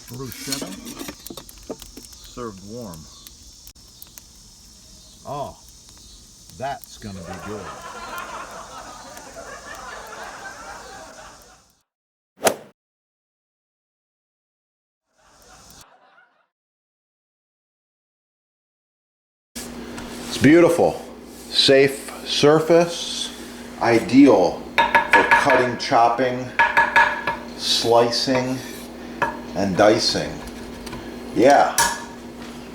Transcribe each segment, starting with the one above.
Bruschetta served warm. Oh, that's gonna be good. It's beautiful. Safe surface, ideal for cutting, chopping, slicing, and dicing. Yeah,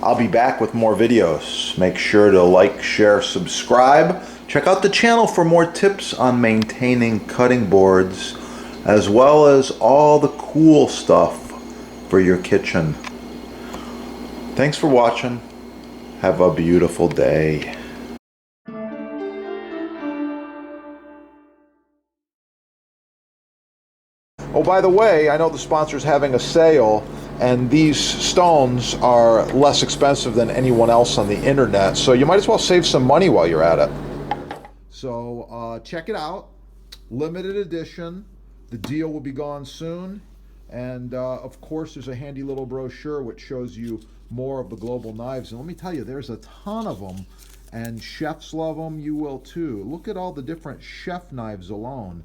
I'll be back with more videos. Make sure to like, share, subscribe. Check out the channel for more tips on maintaining cutting boards, as well as all the cool stuff for your kitchen. Thanks for watching. Have a beautiful day. Oh, by the way, I know the sponsor's having a sale, and these stones are less expensive than anyone else on the internet, so you might as well save some money while you're at it. So check it out. Limited edition. The deal will be gone soon. And of course, there's a handy little brochure which shows you more of the global knives. And let me tell you, there's a ton of them, and chefs love them. You will too. Look at all the different chef knives alone.